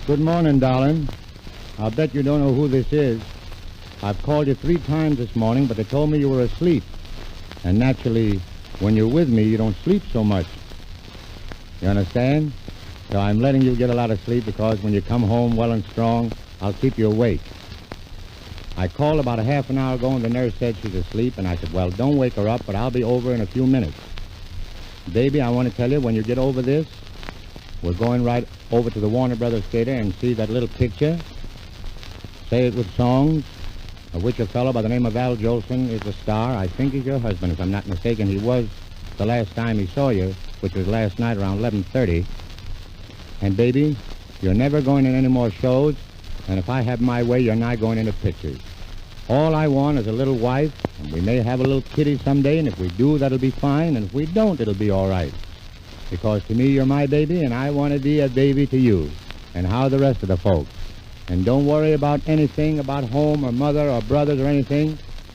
Good morning, darling. I'll bet you don't know who this is. I've called you 3 times this morning, but they told me you were asleep. And naturally, when you're with me, you don't sleep so much. You understand? So I'm letting you get a lot of sleep because when you come home well and strong, I'll keep you awake. I called about a half an hour ago and the nurse said she's asleep, and I said, well, don't wake her up, but I'll be over in a few minutes. Baby, I want to tell you, when you get over this, we're going right over to the Warner Brothers Theater and see that little picture. Say it with songs, of which a fellow by the name of Jolson is the star. I think he's your husband, if I'm not mistaken. He was the last time he saw you, which was last night around 11:30. And, baby, you're never going in any more shows, and if I have my way, you're not going into pictures. All I want is a little wife, and we may have a little kitty someday, and if we do, that'll be fine, and if we don't, it'll be all right. Because to me, you're my baby, and I want to be a baby to you, and how the rest of the folks. And don't worry about anything about home or mother or brothers or anything.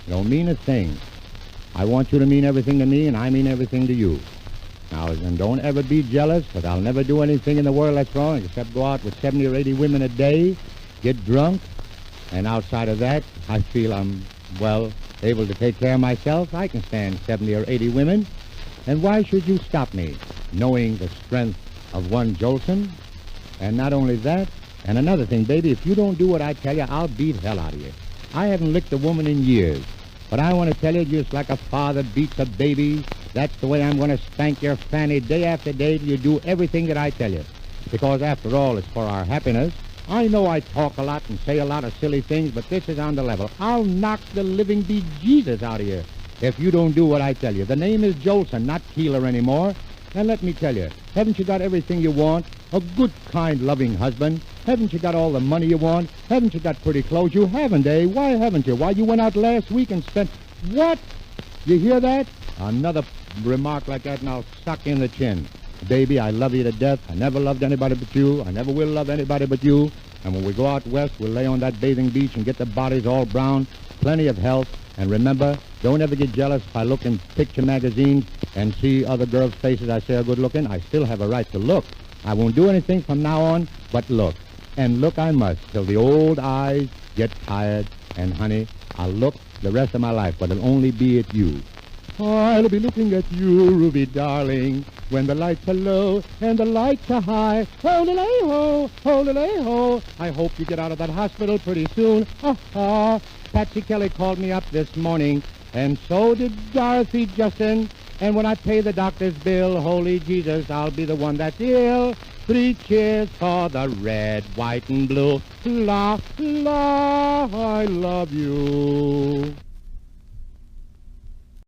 It don't mean a thing. I want you to mean everything to me, and I mean everything to you. Now, and don't ever be jealous, because I'll never do anything in the world that's wrong except go out with 70 or 80 women a day, get drunk, and outside of that, I feel I'm, well, able to take care of myself. I can stand 70 or 80 women. And why should you stop me, knowing the strength of one Jolson? And not only that, and another thing, baby, if you don't do what I tell you, I'll beat hell out of you. I haven't licked a woman in years. But I want to tell you, just like a father beats a baby, that's the way I'm going to spank your fanny day after day till you do everything that I tell you. Because after all, it's for our happiness. I know I talk a lot and say a lot of silly things, but this is on the level. I'll knock the living bejesus out of you if you don't do what I tell you. The name is Jolson, not Keeler anymore. And let me tell you, haven't you got everything you want? A good, kind, loving husband. Haven't you got all the money you want? Haven't you got pretty clothes? You haven't, eh? Why haven't you? Why, you went out last week and spent... What? You hear that? Another remark like that and I'll suck in the chin. Baby, I love you to death. I never loved anybody but you. I never will love anybody but you. And when we go out west, we'll lay on that bathing beach and get the bodies all brown. Plenty of health. And remember, don't ever get jealous if I look in picture magazines and see other girls' faces I say are good looking. I still have a right to look. I won't do anything from now on but look. And look I must till the old eyes get tired. And, honey, I'll look the rest of my life, but it'll only be at you. I'll be looking at you, Ruby darling, when the lights are low and the lights are high. Ho-de-lay-ho, ho-de-lay-ho. I hope you get out of that hospital pretty soon. Ha-ha. Patsy Kelly called me up this morning, and so did Dorothy Justin. And when I pay the doctor's bill, holy Jesus, I'll be the one that's ill. 3 cheers for the red, white, and blue. La, la, I love you.